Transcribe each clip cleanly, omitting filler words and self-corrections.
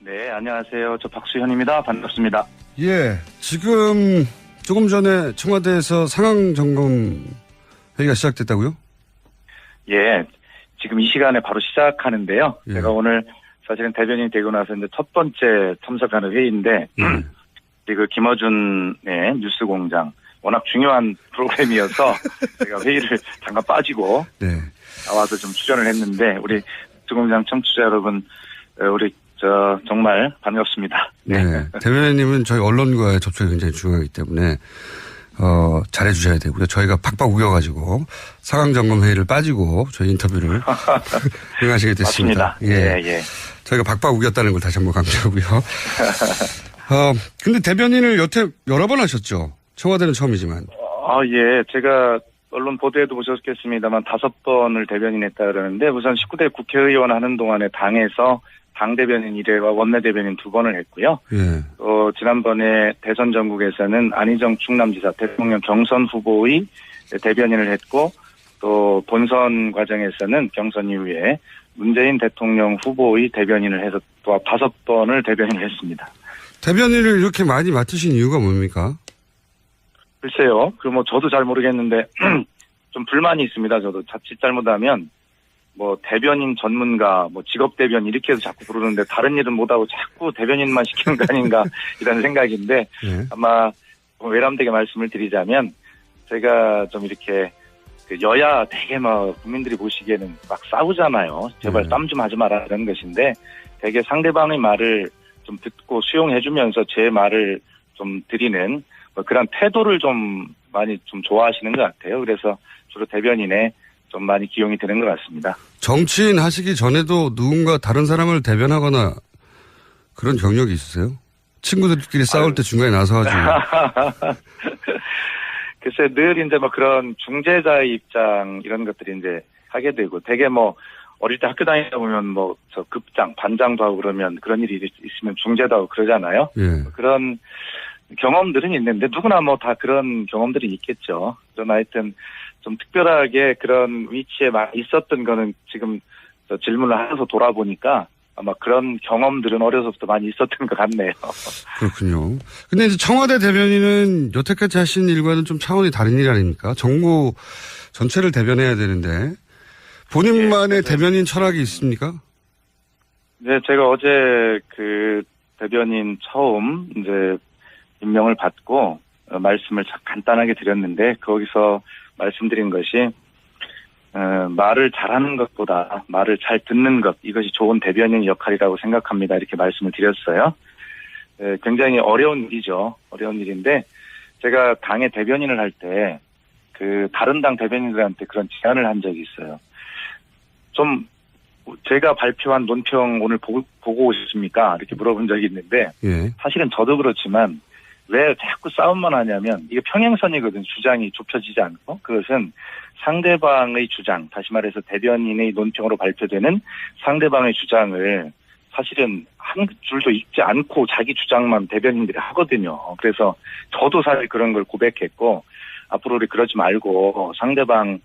네, 안녕하세요. 저 박수현입니다. 반갑습니다. 예, 지금 조금 전에 청와대에서 상황 점검 회의가 시작됐다고요? 예, 지금 이 시간에 바로 시작하는데요. 예. 제가 오늘 사실은 대변인이 되고 나서 이제 첫 번째 참석하는 회의인데, 그 김어준의 뉴스공장 워낙 중요한 프로그램이어서 제가 회의를 잠깐 빠지고 네. 나와서 좀 출연을 했는데, 우리 뉴스공장 청취자 여러분, 우리 정말 반갑습니다. 네. 대변인님은 저희 언론과의 접촉이 굉장히 중요하기 때문에 잘해주셔야 되고요. 저희가 팍팍 우겨가지고 상황점검 회의를 빠지고 저희 인터뷰를 응하시게 됐습니다. 맞습니다. 예, 예. 저희가 팍팍 우겼다는 걸 다시 한번 강조하고요. 근데 대변인을 여태 여러 번 하셨죠? 청와대는 처음이지만. 예. 제가 언론 보도에도 보셨겠습니다만 5번을 대변인했다 그러는데 우선 19대 국회의원 하는 동안에 당에서 당대변인 1회와 원내대변인 2번을 했고요. 예. 지난번에 대선 전국에서는 안희정 충남지사 대통령 경선 후보의 대변인을 했고 또 본선 과정에서는 경선 이후에 문재인 대통령 후보의 대변인을 해서 또 5번을 대변인을 했습니다. 대변인을 이렇게 많이 맡으신 이유가 뭡니까? 글쎄요. 저도 잘 모르겠는데 좀 불만이 있습니다. 저도 자칫 잘못하면 대변인 전문가, 직업 대변인 이렇게 해서 자꾸 부르는데 다른 일은 못하고 자꾸 대변인만 시키는 거 아닌가 이런 생각인데 네. 아마 외람되게 말씀을 드리자면 제가 좀 이렇게 여야 되게 국민들이 보시기에는 막 싸우잖아요. 제발 쌈 좀 하지 마라 이런 것인데 되게 상대방의 말을 좀 듣고 수용해주면서 제 말을 좀 드리는 그런 태도를 좀 많이 좀 좋아하시는 것 같아요. 그래서 주로 대변인에 좀 많이 기용이 되는 것 같습니다. 정치인 하시기 전에도 누군가 다른 사람을 대변하거나 그런 경력이 있으세요? 친구들끼리 싸울 때 중간에 나서가지고. 글쎄, 늘 이제 그런 중재자의 입장 이런 것들이 이제 하게 되고 되게 어릴 때 학교 다니다 보면 저 급장, 반장도 하고 그러면 그런 일이 있으면 중재도 하고 그러잖아요. 예. 그런 경험들은 있는데 누구나 다 그런 경험들이 있겠죠. 그러나 하여튼 좀 특별하게 그런 위치에 있었던 거는 지금 질문을 하면서 돌아보니까 아마 그런 경험들은 어려서부터 많이 있었던 것 같네요. 그렇군요. 근데 이제 청와대 대변인은 여태까지 하신 일과는 좀 차원이 다른 일 아닙니까? 정부 전체를 대변해야 되는데 본인만의 대변인 철학이 있습니까? 네, 제가 어제 대변인 처음 이제 임명을 받고 말씀을 간단하게 드렸는데 거기서 말씀드린 것이 말을 잘하는 것보다 말을 잘 듣는 것 이것이 좋은 대변인의 역할이라고 생각합니다. 이렇게 말씀을 드렸어요. 굉장히 어려운 일이죠. 어려운 일인데 제가 당의 대변인을 할 때 다른 당 대변인들한테 그런 제안을 한 적이 있어요. 좀 제가 발표한 논평 오늘 보고 오셨습니까? 이렇게 물어본 적이 있는데 예. 사실은 저도 그렇지만 왜 자꾸 싸움만 하냐면 이게 평행선이거든. 주장이 좁혀지지 않고 그것은 상대방의 주장, 다시 말해서 대변인의 논평으로 발표되는 상대방의 주장을 사실은 한 줄도 읽지 않고 자기 주장만 대변인들이 하거든요. 그래서 저도 사실 그런 걸 고백했고 앞으로 우리 그러지 말고 상대방이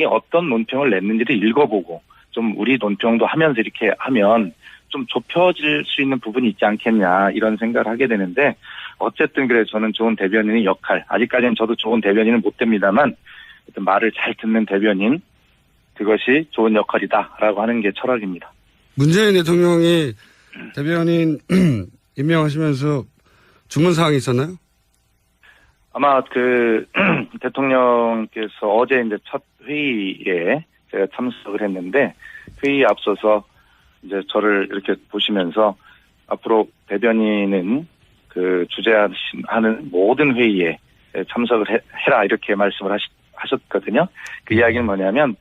어떤 논평을 냈는지를 읽어보고 좀 우리 논평도 하면서 이렇게 하면 좀 좁혀질 수 있는 부분이 있지 않겠냐 이런 생각을 하게 되는데 어쨌든 그래 저는 좋은 대변인의 역할 아직까지는 저도 좋은 대변인은 못 됩니다만 말을 잘 듣는 대변인 그것이 좋은 역할이다라고 하는 게 철학입니다. 문재인 대통령이 대변인 임명하시면서 주문 사항이 있었나요? 아마 대통령께서 어제 이제 첫 회의에 제가 참석을 했는데 회의에 앞서서 이제 저를 이렇게 보시면서 앞으로 대변인은 주재하는 모든 회의에 참석을 해라 이렇게 말씀을 하셨거든요. 그 이야기는 뭐냐면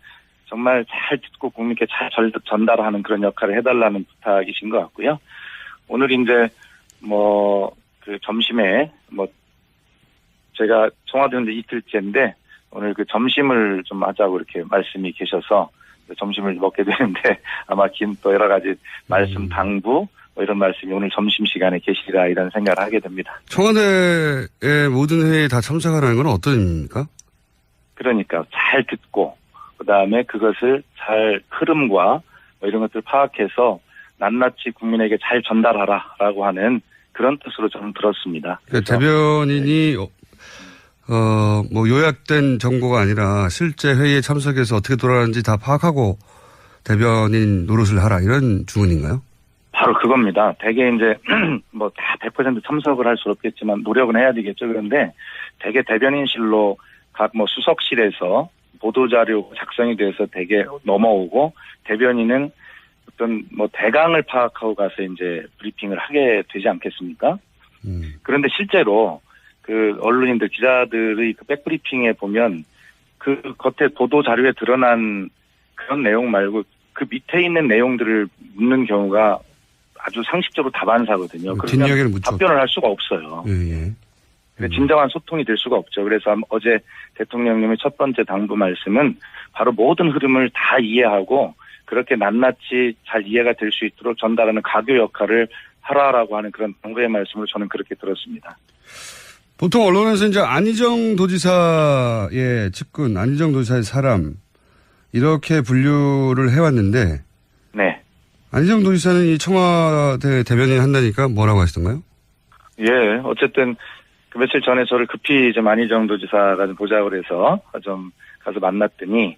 정말 잘 듣고 국민께 잘 전달하는 그런 역할을 해달라는 부탁이신 것 같고요. 오늘 이제 점심에 제가 청와대 온 지 이틀째인데 오늘 점심을 좀 하자고 이렇게 말씀이 계셔서 점심을 먹게 되는데 아마 또 여러 가지 말씀 당부 이런 말씀이 오늘 점심시간에 계시리라 이런 생각을 하게 됩니다. 청와대의 모든 회의에 다 참석하라는 건 어떤 의미입니까? 그러니까 잘 듣고 그다음에 그것을 잘 흐름과 이런 것들을 파악해서 낱낱이 국민에게 잘 전달하라라고 하는 그런 뜻으로 저는 들었습니다. 그러니까 대변인이 뭐 요약된 정보가 아니라 실제 회의에 참석해서 어떻게 돌아가는지 다 파악하고 대변인 노릇을 하라 이런 주문인가요? 바로 그겁니다. 대개 이제 뭐 다 100% 참석을 할 수 없겠지만 노력은 해야 되겠죠. 그런데 대개 대변인실로 각 뭐 수석실에서 보도자료 작성이 돼서 대개 넘어오고 대변인은 어떤 뭐 대강을 파악하고 가서 이제 브리핑을 하게 되지 않겠습니까? 그런데 실제로 그 언론인들 기자들의 그 백브리핑에 보면 그 겉에 보도 자료에 드러난 그런 내용 말고 그 밑에 있는 내용들을 묻는 경우가 아주 상식적으로 다반사거든요. 그러면 답변을 할 수가 없어요. 예. 진정한 소통이 될 수가 없죠. 그래서 어제 대통령님의 첫 번째 당부 말씀은 바로 모든 흐름을 다 이해하고 그렇게 낱낱이 잘 이해가 될 수 있도록 전달하는 가교 역할을 하라라고 하는 그런 당부의 말씀으로 저는 그렇게 들었습니다. 보통 언론에서 이제 안희정 도지사의 측근, 안희정 도지사의 사람 이렇게 분류를 해왔는데, 네. 안희정 도지사는 이 청와대 대변인 한다니까 뭐라고 하시던가요? 예, 어쨌든 그 며칠 전에 저를 급히 좀 안희정 도지사가 좀 보자고 그래서 좀 가서 만났더니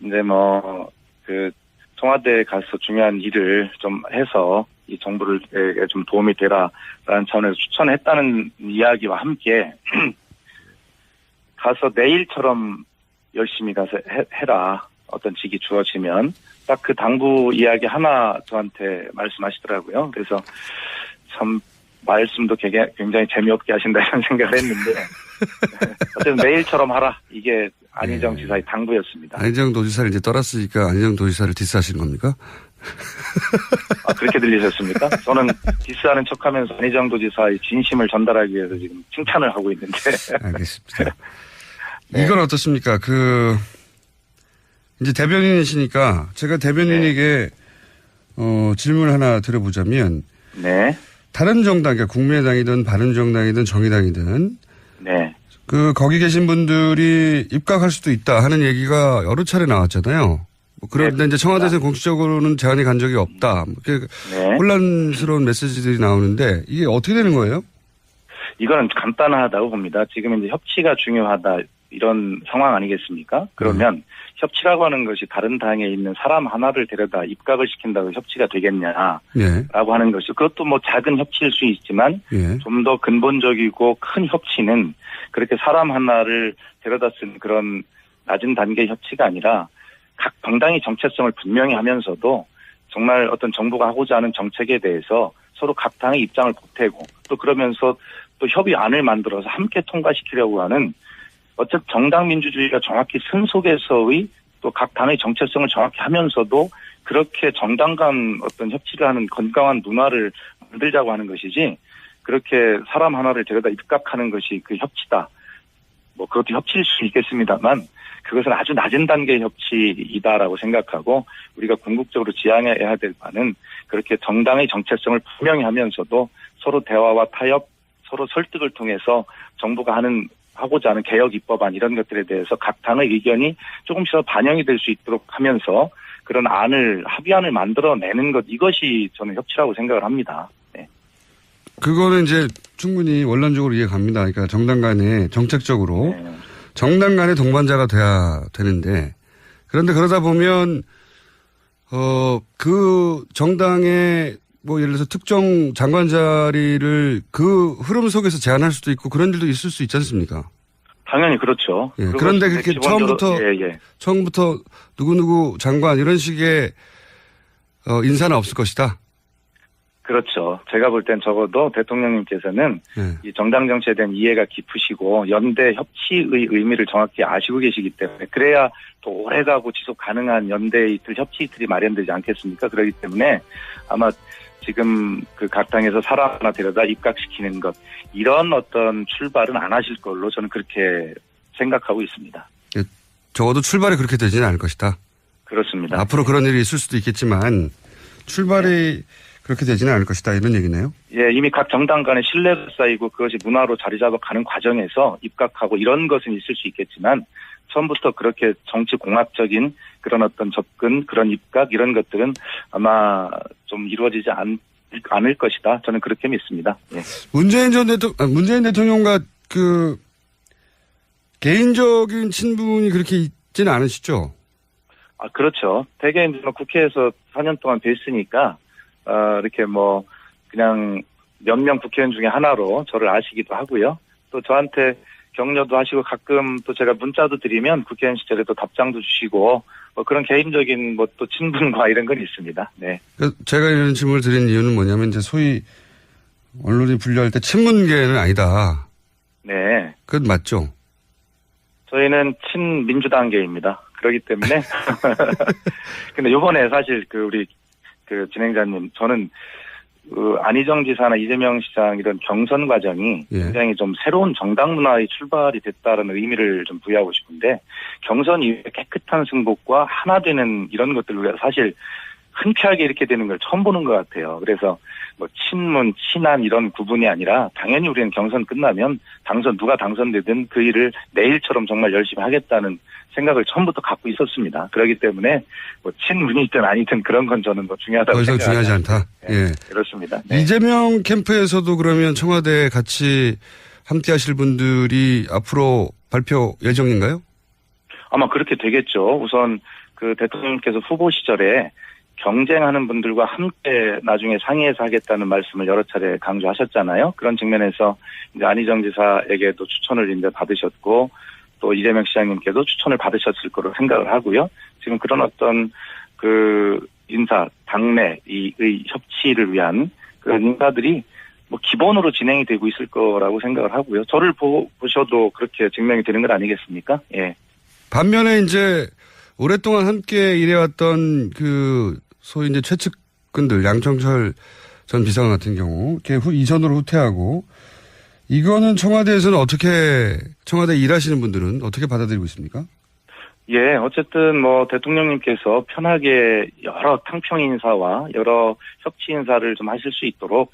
이제 뭐 그 청와대에 가서 중요한 일을 좀 해서 이 정부를 좀 도움이 되라라는 차원에서 추천했다는 이야기와 함께 가서 내일처럼 열심히 가서 해라. 어떤 직이 주어지면 딱 그 당부 이야기 하나 저한테 말씀하시더라고요. 그래서 참 말씀도 굉장히 재미없게 하신다 이런 생각을 했는데 어쨌든 내일처럼 하라. 이게 안희정 지사의 당부였습니다. 안희정 도지사를 이제 떠났으니까 안희정 도지사를 디스하신 겁니까? 아, 그렇게 들리셨습니까? 저는 디스하는 척하면서 안희정 도지사의 진심을 전달하기 위해서 지금 칭찬을 하고 있는데. 알겠습니다. 네. 이건 어떻습니까? 이제 대변인이시니까 제가 대변인에게 질문을 하나 드려보자면, 네. 다른 정당, 그러니까 국민의당이든 바른정당이든 정의당이든, 네. 거기 계신 분들이 입각할 수도 있다 하는 얘기가 여러 차례 나왔잖아요. 그런데 네, 이제 청와대에서 공식적으로는 제안이 간 적이 없다. 네. 혼란스러운 메시지들이 나오는데 이게 어떻게 되는 거예요? 이거는 간단하다고 봅니다. 지금 이제 협치가 중요하다 이런 상황 아니겠습니까? 그러면 협치라고 하는 것이 다른 당에 있는 사람 하나를 데려다 입각을 시킨다고 협치가 되겠냐라고 네. 하는 것이 그것도 뭐 작은 협치일 수 있지만 네. 좀 더 근본적이고 큰 협치는 그렇게 사람 하나를 데려다 쓴 그런 낮은 단계의 협치가 아니라 각 정당이 정체성을 분명히 하면서도 정말 어떤 정부가 하고자 하는 정책에 대해서 서로 각 당의 입장을 보태고 또 그러면서 또 협의안을 만들어서 함께 통과시키려고 하는 어쨌든 정당 민주주의가 정확히 쓴 속에서의 또 각 당의 정체성을 정확히 하면서도 그렇게 정당 간 어떤 협치를 하는 건강한 문화를 만들자고 하는 것이지 그렇게 사람 하나를 데려다 입각하는 것이 그 협치다. 뭐 그것도 협치일 수 있겠습니다만 그것은 아주 낮은 단계의 협치이다라고 생각하고 우리가 궁극적으로 지향해야 될 바는 그렇게 정당의 정체성을 분명히 하면서도 서로 대화와 타협, 서로 설득을 통해서 정부가 하고자 하는 개혁 입법안 이런 것들에 대해서 각 당의 의견이 조금씩 더 반영이 될 수 있도록 하면서 그런 합의안을 만들어내는 것 이것이 저는 협치라고 생각을 합니다. 네. 그거는 이제 충분히 원론적으로 이해갑니다. 그러니까 정당 간에 정책적으로 네. 정당 간의 동반자가 돼야 되는데 그런데 그러다 보면 그 정당의 뭐 예를 들어서 특정 장관 자리를 그 흐름 속에서 제안할 수도 있고 그런 일도 있을 수 있지 않습니까? 당연히 그렇죠. 예, 그런데 그렇게 처음부터 누구누구 장관 이런 식의 인사는 없을 것이다. 그렇죠. 제가 볼 땐 적어도 대통령님께서는 이 정당 정치에 대한 이해가 깊으시고 연대 협치의 의미를 정확히 아시고 계시기 때문에 그래야 또 오래가고 지속 가능한 연대 이틀, 협치 이틀이 마련되지 않겠습니까? 그렇기 때문에 아마 지금 그 각 당에서 사람 하나 데려다 입각시키는 것 이런 어떤 출발은 안 하실 걸로 저는 그렇게 생각하고 있습니다. 예, 적어도 출발이 그렇게 되지는 않을 것이다. 그렇습니다. 앞으로 그런 일이 있을 수도 있겠지만 출발이 그렇게 되지는 않을 것이다 이런 얘기네요. 예, 이미 각 정당 간에 신뢰가 쌓이고 그것이 문화로 자리 잡아가는 과정에서 입각하고 이런 것은 있을 수 있겠지만 처음부터 그렇게 정치 공학적인 그런 어떤 접근, 그런 입각 이런 것들은 아마 좀 이루어지지 않을 것이다. 저는 그렇게 믿습니다. 예. 문재인 대통령과 그 개인적인 친분이 그렇게 있지는 않으시죠? 아, 그렇죠. 대개 이제 국회에서 4년 동안 뵀으니까, 이렇게 뭐, 그냥 몇 명 국회의원 중에 하나로 저를 아시기도 하고요. 또 저한테 격려도 하시고 가끔 또 제가 문자도 드리면 국회의원 시절에 또 답장도 주시고, 뭐 그런 개인적인 뭐 또 친분과 이런 건 있습니다. 네. 제가 이런 질문을 드린 이유는 뭐냐면 이제 소위 언론이 분류할 때 친문계는 아니다. 네. 그건 맞죠? 저희는 친민주당계입니다. 그렇기 때문에. 근데 요번에 사실 우리 진행자님, 저는 안희정 지사나 이재명 시장 이런 경선 과정이 굉장히 좀 새로운 정당 문화의 출발이 됐다는 의미를 좀 부여하고 싶은데, 경선 이후에 깨끗한 승복과 하나 되는 이런 것들을 사실 흔쾌하게 이렇게 되는 걸 처음 보는 것 같아요. 그래서 뭐 친문, 친한 이런 구분이 아니라 당연히 우리는 경선 끝나면 누가 당선되든 그 일을 내일처럼 정말 열심히 하겠다는 생각을 처음부터 갖고 있었습니다. 그렇기 때문에 뭐 친문이든 아니든 그런 건 저는 뭐 중요하다고 더 이상 중요하지 않다. 네, 예. 그렇습니다. 네. 이재명 캠프에서도 그러면 청와대에 같이 함께 하실 분들이 앞으로 발표 예정인가요? 아마 그렇게 되겠죠. 우선 대통령께서 후보 시절에 경쟁하는 분들과 함께 나중에 상의해서 하겠다는 말씀을 여러 차례 강조하셨잖아요. 그런 측면에서 이제 안희정 지사에게도 추천을 이제 받으셨고, 또 이재명 시장님께도 추천을 받으셨을 거로 생각을 하고요. 지금 그런 어떤 인사, 당내의 협치를 위한 그런 인사들이 뭐 기본으로 진행이 되고 있을 거라고 생각을 하고요. 저를 보셔도 그렇게 증명이 되는 건 아니겠습니까? 예. 반면에 이제 오랫동안 함께 일해왔던 소위 이제 최측근들, 양청철 전 비서관 같은 경우, 이전으로 후퇴하고, 이거는 청와대에서는 청와대 일하시는 분들은 어떻게 받아들이고 있습니까? 예, 어쨌든 뭐 대통령님께서 편하게 여러 탕평 인사와 여러 협치 인사를 좀 하실 수 있도록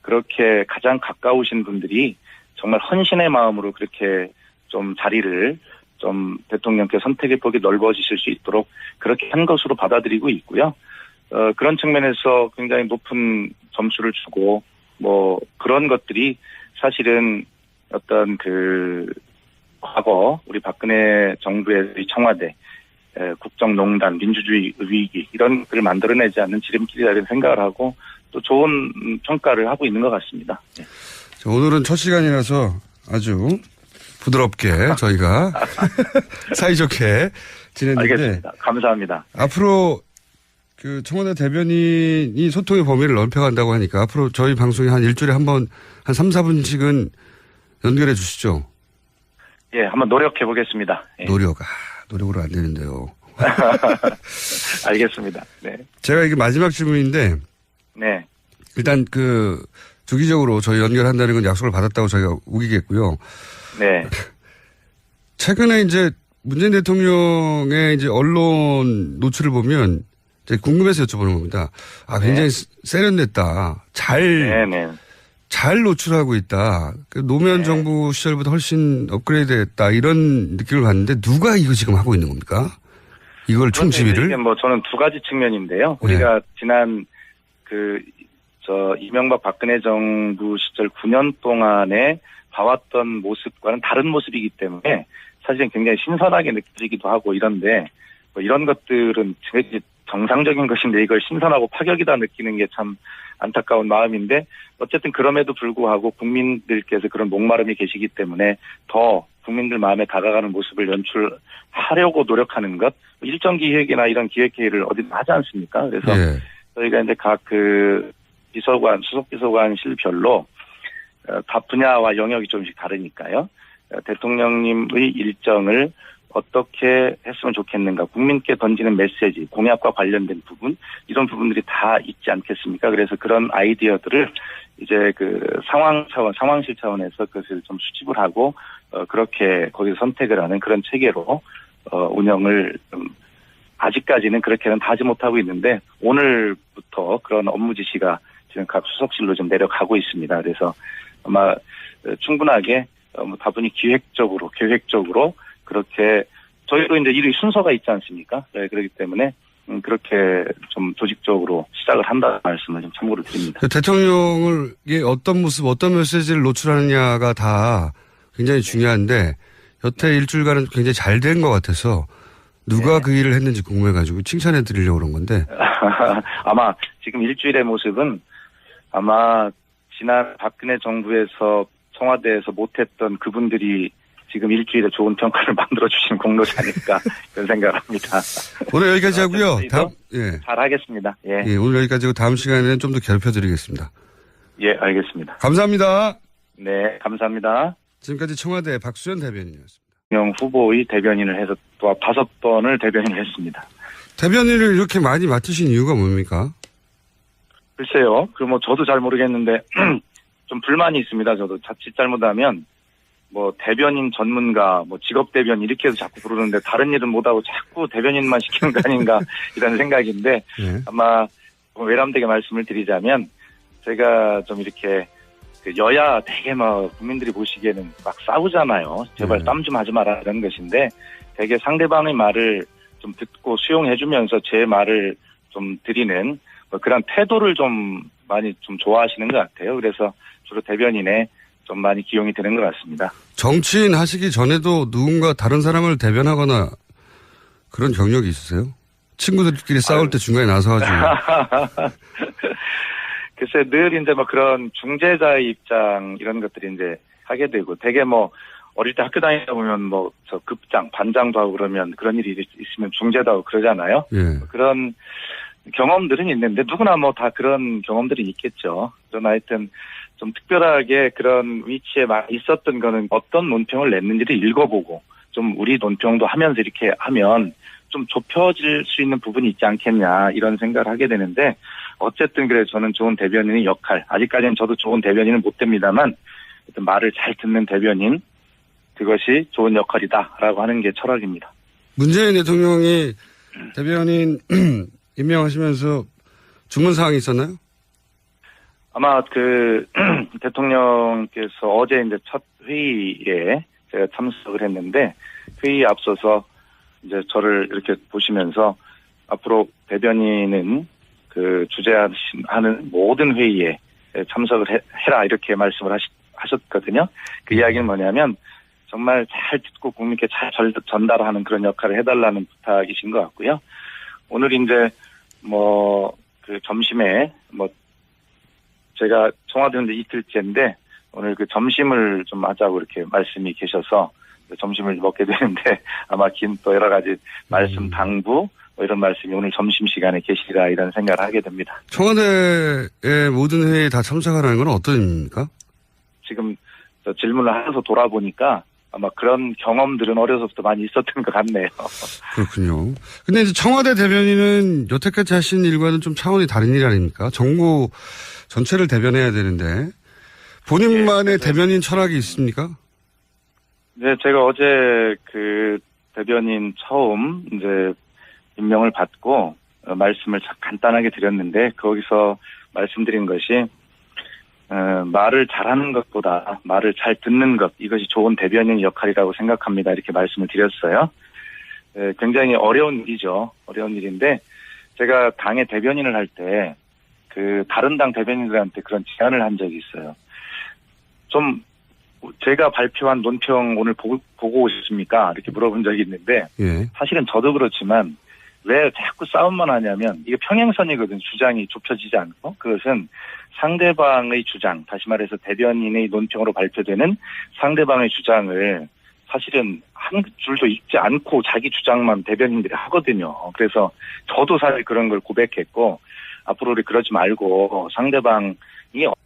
그렇게 가장 가까우신 분들이 정말 헌신의 마음으로 그렇게 좀 자리를 좀 대통령께 선택의 폭이 넓어지실 수 있도록 그렇게 한 것으로 받아들이고 있고요. 그런 측면에서 굉장히 높은 점수를 주고 뭐 그런 것들이 사실은 어떤 과거 우리 박근혜 정부의 청와대, 국정농단, 민주주의 위기 이런 것들을 만들어내지 않는 지름길이라는 생각을 하고 또 좋은 평가를 하고 있는 것 같습니다. 네. 오늘은 첫 시간이라서 아주 부드럽게 저희가 사이좋게 지냈는데. 알겠습니다. 감사합니다. 앞으로 청와대 대변인이 소통의 범위를 넓혀간다고 하니까 앞으로 저희 방송에 한 일주일에 한 3, 4분씩은 연결해 주시죠. 예, 한번 노력해 보겠습니다. 예. 노력으로 안 되는데요. 알겠습니다. 네. 제가 이게 마지막 질문인데. 네. 일단 주기적으로 저희 연결한다는 건 약속을 받았다고 저희가 우기겠고요. 네. 최근에 이제 문재인 대통령의 이제 언론 노출을 보면 이제 궁금해서 여쭤보는 겁니다. 굉장히 세련됐다. 잘 노출하고 있다. 노무현 정부 시절보다 훨씬 업그레이드 했다. 이런 느낌을 받는데 누가 이거 지금 하고 있는 겁니까? 이걸 총지휘를? 이게 뭐 저는 두 가지 측면인데요. 우리가 지난 이명박 박근혜 정부 시절 9년 동안에 봐왔던 모습과는 다른 모습이기 때문에 사실은 굉장히 신선하게 느껴지기도 하고 이런데 뭐 이런 것들은 정상적인 것인데 이걸 신선하고 파격이다 느끼는 게 참 안타까운 마음인데 어쨌든 그럼에도 불구하고 국민들께서 그런 목마름이 계시기 때문에 더 국민들 마음에 다가가는 모습을 연출하려고 노력하는 것 일정 기획이나 이런 기획회의를 어디든 하지 않습니까? 그래서 저희가 이제 각 비서관, 수석비서관실별로 다 분야와 영역이 조금씩 다르니까요. 대통령님의 일정을 어떻게 했으면 좋겠는가, 국민께 던지는 메시지, 공약과 관련된 부분, 이런 부분들이 다 있지 않겠습니까? 그래서 그런 아이디어들을 이제 상황실 차원에서 그것을 좀 수집을 하고, 그렇게 거기서 선택을 하는 그런 체계로, 운영을 아직까지는 그렇게는 다 하지 못하고 있는데, 오늘부터 그런 업무 지시가 지금 각 수석실로 좀 내려가고 있습니다. 그래서 아마 충분하게 다분히 계획적으로 그렇게 저희도 이제 일의 순서가 있지 않습니까? 네, 그렇기 때문에 그렇게 좀 조직적으로 시작을 한다는 말씀을 좀 참고로 드립니다. 대통령을 어떤 모습, 어떤 메시지를 노출하느냐가 다 굉장히 중요한데 여태 일주일간은 굉장히 잘 된 것 같아서 누가 그 일을 했는지 궁금해가지고 칭찬해 드리려고 그런 건데. 아마 지금 일주일의 모습은 아마 지난 박근혜 정부에서 청와대에서 못했던 그분들이 지금 일주일에 좋은 평가를 만들어주신 공로지 아닐까 그런 생각을 합니다. 오늘 여기까지 하고요. 다음, 잘 하겠습니다. 예. 오늘 여기까지 하고 다음 시간에는 좀 더 괴롭혀드리겠습니다. 예, 알겠습니다. 감사합니다. 네, 감사합니다. 지금까지 청와대 박수현 대변인이었습니다. 대통령 후보의 대변인을 해서 또 5번을 대변인을 했습니다. 대변인을 이렇게 많이 맡으신 이유가 뭡니까? 글쎄요. 저도 잘 모르겠는데 좀 불만이 있습니다. 저도 자칫 잘못하면 대변인 전문가, 직업 대변인 이렇게 해서 자꾸 부르는데 다른 일은 못하고 자꾸 대변인만 시키는 거 아닌가 이런 생각인데 아마 외람되게 말씀을 드리자면 제가 좀 이렇게 여야 되게 국민들이 보시기에는 막 싸우잖아요. 제발 땀 좀 하지 마라 이런 것인데 되게 상대방의 말을 좀 듣고 수용해주면서 제 말을 좀 드리는 그런 태도를 좀 많이 좀 좋아하시는 것 같아요. 그래서 주로 대변인에 좀 많이 기용이 되는 것 같습니다. 정치인 하시기 전에도 누군가 다른 사람을 대변하거나 그런 경력이 있으세요? 친구들끼리 싸울 때 중간에 나서가지고. 글쎄, 늘 이제 그런 중재자의 입장 이런 것들이 이제 하게 되고 되게 어릴 때 학교 다니다 보면 저 급장, 반장도 하고 그러면 그런 일이 있으면 중재도 하고 그러잖아요. 예. 그런 경험들은 있는데 누구나 다 그런 경험들이 있겠죠. 그러나 하여튼 좀 특별하게 그런 위치에 있었던 거는 어떤 논평을 냈는지를 읽어보고 좀 우리 논평도 하면서 이렇게 하면 좀 좁혀질 수 있는 부분이 있지 않겠냐 이런 생각을 하게 되는데 어쨌든 그래 저는 좋은 대변인의 역할 아직까지는 저도 좋은 대변인은 못 됩니다만 말을 잘 듣는 대변인 그것이 좋은 역할이다라고 하는 게 철학입니다. 문재인 대통령이 대변인 임명하시면서 주문 사항이 있었나요? 아마 대통령께서 어제 이제 첫 회의에 제가 참석을 했는데 회의에 앞서서 이제 저를 이렇게 보시면서 앞으로 대변인은 주재하는 모든 회의에 참석을 해라 이렇게 말씀을 하셨거든요. 그 이야기는 뭐냐면 정말 잘 듣고 국민께 잘 전달하는 그런 역할을 해달라는 부탁이신 것 같고요. 오늘 이제 점심에 제가 청와대는 이틀째인데 오늘 점심을 좀 하자고 이렇게 말씀이 계셔서 점심을 먹게 되는데 아마 긴 또 여러 가지 말씀 당부 이런 말씀이 오늘 점심시간에 계시리라 이런 생각을 하게 됩니다. 청와대의 모든 회의에 다 참석하라는 건 어떤 의미입니까? 지금 질문을 하면서 돌아보니까 아마 그런 경험들은 어려서부터 많이 있었던 것 같네요. 그렇군요. 근데 이제 청와대 대변인은 여태까지 하신 일과는 좀 차원이 다른 일 아닙니까? 정부 전체를 대변해야 되는데 본인만의 대변인 철학이 있습니까? 네, 제가 어제 대변인 처음 이제 임명을 받고 말씀을 간단하게 드렸는데 거기서 말씀드린 것이 말을 잘하는 것보다 말을 잘 듣는 것 이것이 좋은 대변인 역할이라고 생각합니다. 이렇게 말씀을 드렸어요. 굉장히 어려운 일이죠. 어려운 일인데 제가 당의 대변인을 할 때 다른 당 대변인들한테 그런 제안을 한 적이 있어요. 좀 제가 발표한 논평 오늘 보고 오셨습니까? 이렇게 물어본 적이 있는데 사실은 저도 그렇지만 왜 자꾸 싸움만 하냐면 이게 평행선이거든. 주장이 좁혀지지 않고 그것은 상대방의 주장 다시 말해서 대변인의 논평으로 발표되는 상대방의 주장을 사실은 한 줄도 읽지 않고 자기 주장만 대변인들이 하거든요. 그래서 저도 사실 그런 걸 고백했고 앞으로 우리 그러지 말고 상대방이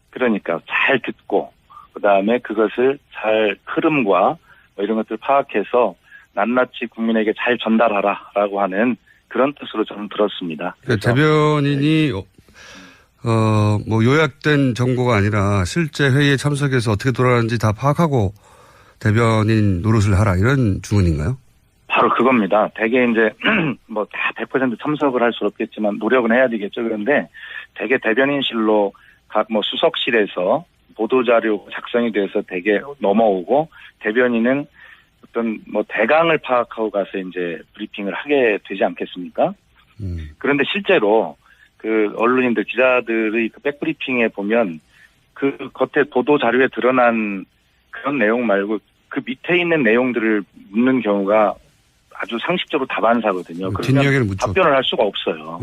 그러니까 잘 듣고 그다음에 그것을 잘 흐름과 이런 것들을 파악해서 낱낱이 국민에게 잘 전달하라라고 하는 그런 뜻으로 저는 들었습니다. 그러니까 대변인이 요약된 정보가 아니라 실제 회의에 참석해서 어떻게 돌아가는지 다 파악하고 대변인 노릇을 하라 이런 주문인가요? 바로 그겁니다. 대개 이제 다 100% 참석을 할 수 없겠지만 노력은 해야 되겠죠. 그런데 대개 대변인실로 각 수석실에서 보도자료 작성이 돼서 대개 넘어오고 대변인은 어떤 뭐 대강을 파악하고 가서 이제 브리핑을 하게 되지 않겠습니까? 그런데 실제로 그 언론인들 기자들의 그 백브리핑에 보면 그 겉에 보도 자료에 드러난 그런 내용 말고 그 밑에 있는 내용들을 묻는 경우가 아주 상식적으로 다반사거든요. 그러면 답변을 할 수가 없어요.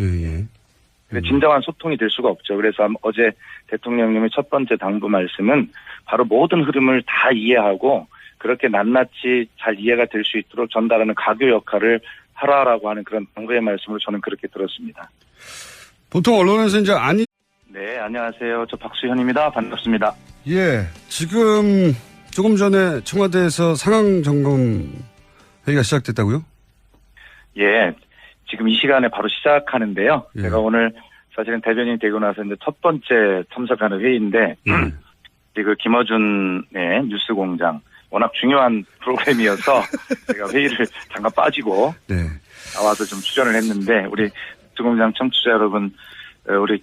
진정한 소통이 될 수가 없죠. 그래서 어제 대통령님의 첫 번째 당부 말씀은 바로 모든 흐름을 다 이해하고 그렇게 낱낱이 잘 이해가 될 수 있도록 전달하는 가교 역할을 하라라고 하는 그런 당부의 말씀을 저는 그렇게 들었습니다. 보통 언론에서 이제 네, 안녕하세요. 저 박수현입니다. 반갑습니다. 예, 지금 조금 전에 청와대에서 상황 점검 회의가 시작됐다고요? 예, 지금 이 시간에 바로 시작하는데요. 예. 제가 오늘 사실은 대변인이 되고 나서 이제 첫 번째 참석하는 회의인데, 그 김어준의 뉴스공장 워낙 중요한 프로그램이어서 제가 회의를 잠깐 빠지고 나와서 좀 출연을 했는데 우리 뉴스공장 청취자 여러분, 우리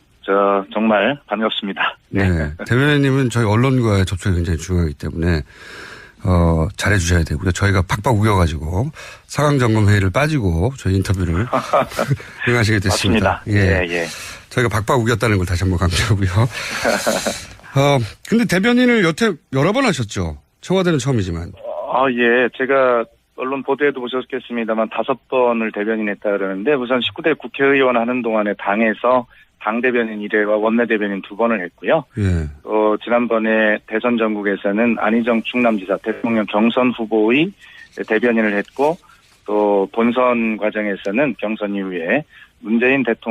정말 반갑습니다. 네. 대변인님은 저희 언론과의 접촉이 굉장히 중요하기 때문에 잘해주셔야 되고요. 저희가 팍팍 우겨가지고 상황 점검 회의를 빠지고 저희 인터뷰를 응하시게 됐습니다. 맞습니다. 예. 저희가 팍팍 우겼다는 걸 다시 한번 강조하고요. 근데 대변인을 여태 여러 번 하셨죠? 청와대는 처음이지만. 예. 제가 언론 보도에도 보셨겠습니다만 5번을 대변인했다 그러는데 우선 19대 국회의원 하는 동안에 당에서 당 대변인 1회와 원내 대변인 2번을 했고요. 예. 지난번에 대선 전국에서는 안희정 충남지사 대통령 경선 후보의 대변인을 했고 또 본선 과정에서는 경선 이후에 문재인 대통령